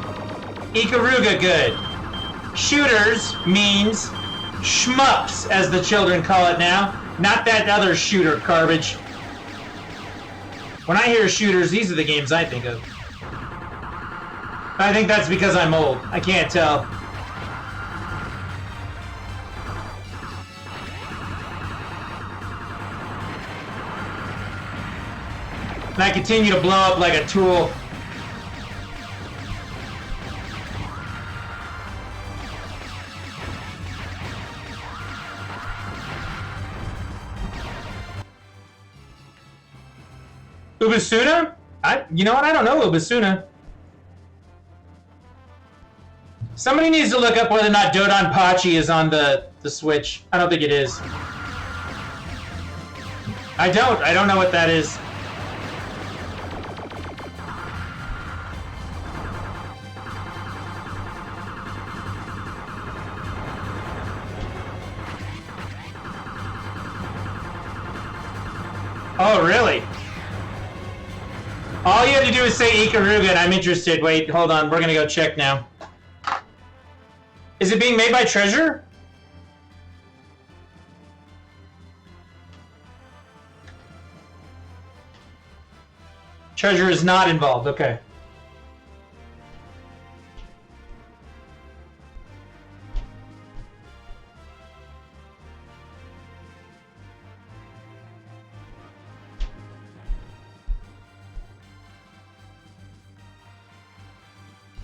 Ikaruga, good. Shooters means shmups, as the children call it now. Not that other shooter garbage. When I hear shooters, these are the games I think of. I think that's because I'm old. I can't tell. And I continue to blow up like a tool. Ubasuna? You know what? I don't know Ubasuna. Somebody needs to look up whether or not Dodonpachi is on the Switch. I don't think it is. I don't know what that is. Oh, really? All you have to do is say Ikaruga and I'm interested. Wait, hold on. We're gonna go check now. Is it being made by Treasure? Treasure is not involved. Okay.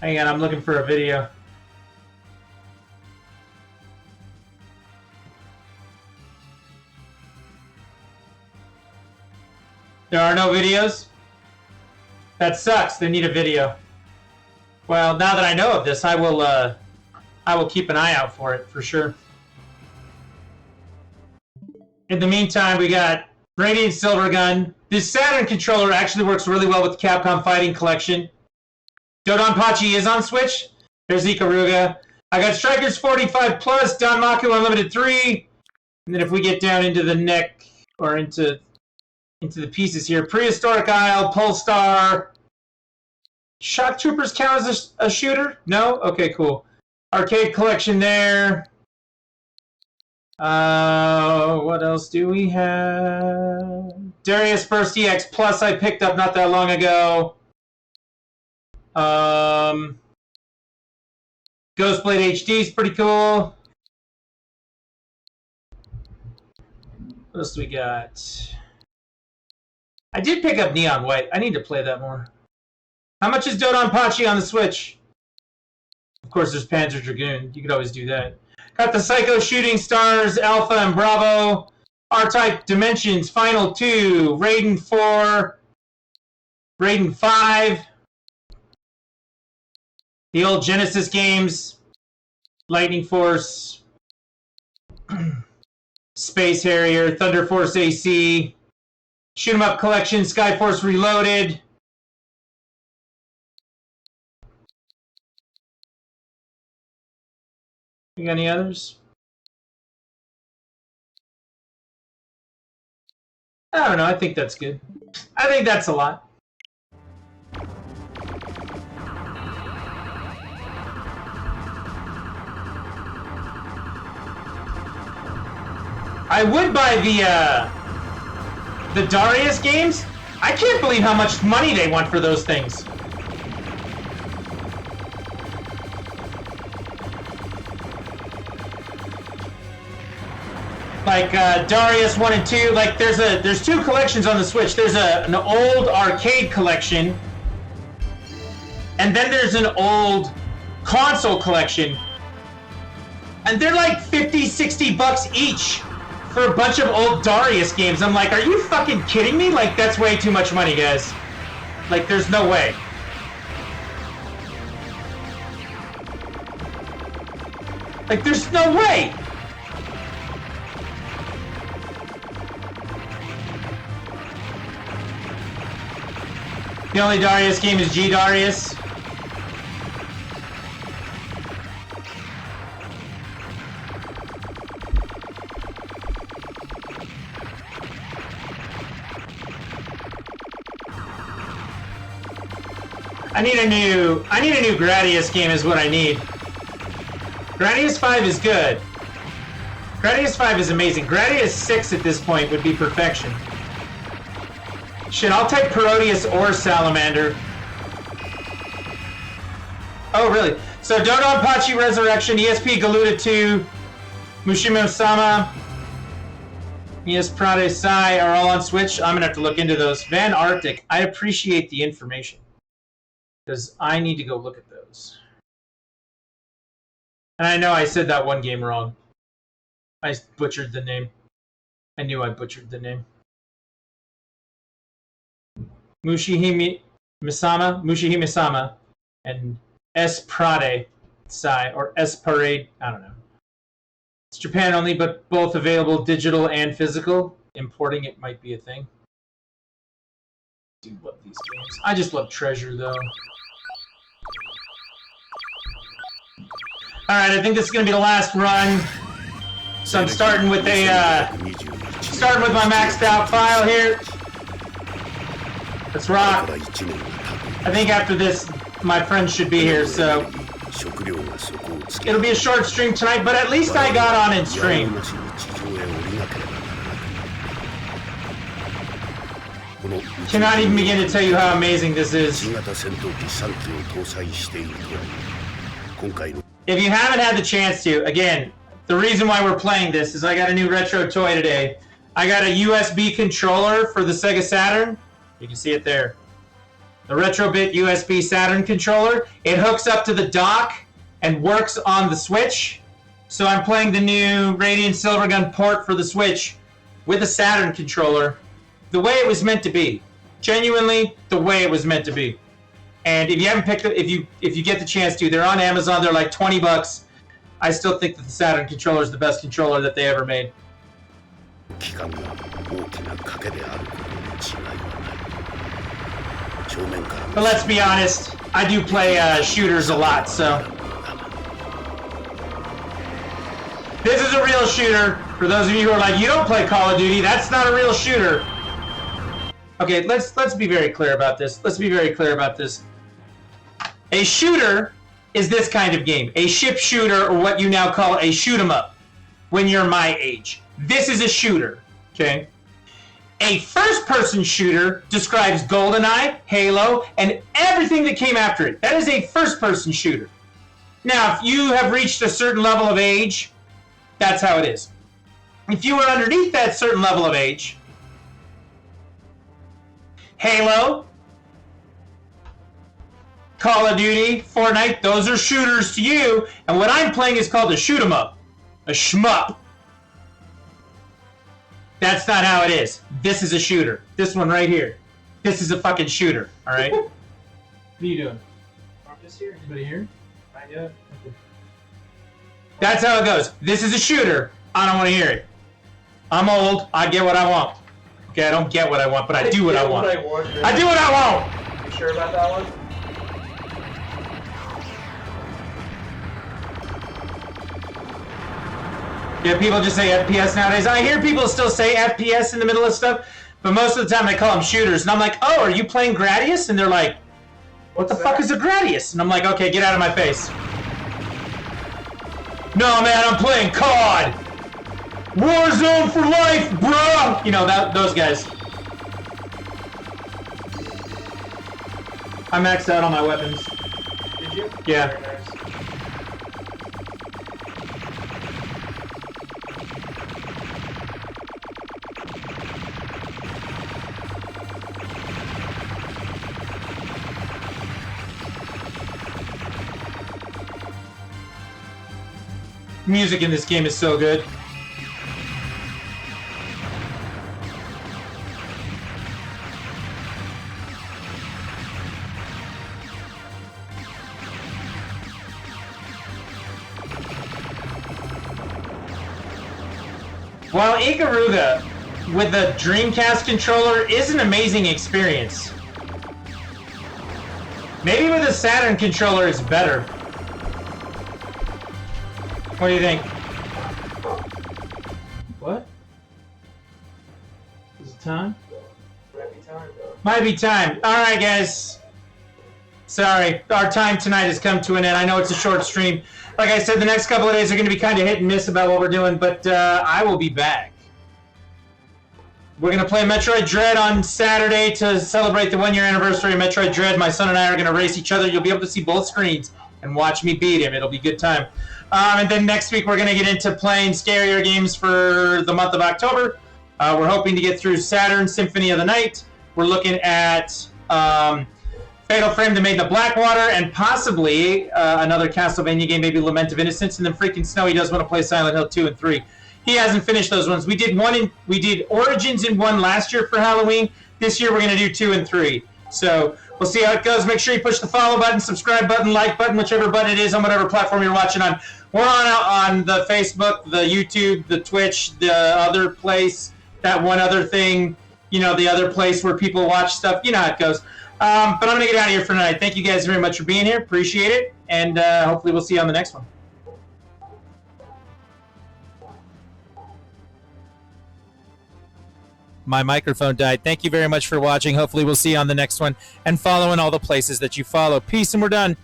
Hang on, I'm looking for a video. There are no videos? That sucks. They need a video. Well, now that I know of this, I will keep an eye out for it, for sure. In the meantime, we got Radiant Silvergun. This Saturn controller actually works really well with the Capcom Fighting Collection. Dodonpachi is on Switch. There's Ikaruga. I got Strikers 45 Plus, Danmaku Unlimited 3. And then if we get down into the neck, or into the pieces here, Prehistoric Isle, Polestar. Shock Troopers count as a shooter? No? Okay, cool. Arcade collection there. What else do we have? Darius Burst EX Plus I picked up not that long ago. Ghostblade HD is pretty cool. What else do we got? I did pick up Neon White. I need to play that more. How much is Dodonpachi on the Switch? Of course, there's Panzer Dragoon. You could always do that. Got the Psycho Shooting Stars, Alpha and Bravo. R-Type Dimensions, Final 2, Raiden 4, Raiden 5. The old Genesis games, Lightning Force, Space Harrier, Thunder Force AC, Shoot 'em Up Collection, Skyforce Reloaded. You got any others? I don't know, I think that's good. I think that's a lot. I would buy the Darius games. I can't believe how much money they want for those things. Like Darius 1 and 2, like there's two collections on the Switch. There's an old arcade collection, and then there's an old console collection. And they're like 50, 60 bucks each for a bunch of old Darius games. I'm like, are you fucking kidding me? Like, that's way too much money, guys. Like, there's no way. Like, there's no way! The only Darius game is G Darius. I need a new Gradius game is what I need. Gradius 5 is good. Gradius 5 is amazing. Gradius 6 at this point would be perfection. Shit, I'll take Parodius or Salamander. Oh, really? So Dodonpachi Resurrection, ESP Galuda 2, Mushima-sama, ES Prade Sai are all on Switch. I'm gonna have to look into those. Van Arctic, I appreciate the information. Because I need to go look at those. And I know I said that one game wrong. I butchered the name. I knew I butchered the name. Mushihime-sama, and S Prade Sai, or S Parade, I don't know. It's Japan only, but both available digital and physical. Importing it might be a thing. I do love these games. I just love Treasure, though. Alright, I think this is going to be the last run. So I'm starting with my maxed out file here. Let's rock. I think after this, my friends should be here, so it'll be a short stream tonight, but at least I got on in stream. Cannot even begin to tell you how amazing this is. If you haven't had the chance to, again, the reason why we're playing this is I got a new retro toy today. I got a USB controller for the Sega Saturn. You can see it there. The Retrobit USB Saturn controller. It hooks up to the dock and works on the Switch. So I'm playing the new Radiant Silvergun port for the Switch with a Saturn controller. The way it was meant to be. Genuinely, the way it was meant to be. And if you haven't picked it, if you get the chance to, they're on Amazon. They're like $20. I still think that the Saturn controller is the best controller that they ever made. But let's be honest, I do play shooters a lot, so this is a real shooter. For those of you who are like, you don't play Call of Duty, that's not a real shooter. Okay, let's be very clear about this. Let's be very clear about this. A shooter is this kind of game. A ship shooter, or what you now call a shoot 'em up when you're my age. This is a shooter, okay? A first-person shooter describes GoldenEye, Halo, and everything that came after it. That is a first-person shooter. Now, if you have reached a certain level of age, that's how it is. If you are underneath that certain level of age, Halo, Call of Duty, Fortnite, those are shooters to you, and what I'm playing is called a shoot 'em up, a shmup. That's not how it is. This is a shooter. This one right here. This is a fucking shooter, alright? What are you doing? Marcus here? Anybody here? Not yet? Okay. That's how it goes. This is a shooter. I don't want to hear it. I'm old. I get what I want. Okay, I don't get what I want, but I do what I want. I do what I want! You sure about that one? Yeah, people just say FPS nowadays. I hear people still say FPS in the middle of stuff, but most of the time they call them shooters. And I'm like, oh, are you playing Gradius? And they're like, what the fuck is a Gradius? And I'm like, okay, get out of my face. No, man, I'm playing COD. Warzone for life, bruh! You know, those guys. I maxed out on my weapons. Did you? Yeah. Very nice. Music in this game is so good. While Ikaruga with the Dreamcast controller is an amazing experience, maybe with a Saturn controller it's better. What do you think? What? Is it time? Might be time, though. Might be time. Alright, guys. Sorry, our time tonight has come to an end. I know it's a short stream. Like I said, the next couple of days are going to be kind of hit and miss about what we're doing, but I will be back. We're going to play Metroid Dread on Saturday to celebrate the 1-year anniversary of Metroid Dread. My son and I are going to race each other. You'll be able to see both screens and watch me beat him. It'll be a good time. And then next week, we're going to get into playing scarier games for the month of October. We're hoping to get through Saturn Symphony of the Night. We're looking at Fatal Frame: The Maiden of Blackwater, and possibly another Castlevania game, maybe Lament of Innocence. And then freaking Snowy does want to play Silent Hill 2 and 3. He hasn't finished those ones. We did Origins in 1 last year for Halloween. This year we're going to do 2 and 3. So we'll see how it goes. Make sure you push the follow button, subscribe button, like button, whichever button it is on whatever platform you're watching on. We're on the Facebook, the YouTube, the Twitch, the other place, that one other thing, the other place where people watch stuff. You know how it goes. But I'm going to get out of here for tonight. Thank you guys very much for being here. Appreciate it. And hopefully we'll see you on the next one. My microphone died. Thank you very much for watching. Hopefully we'll see you on the next one and follow in all the places that you follow. Peace, and we're done.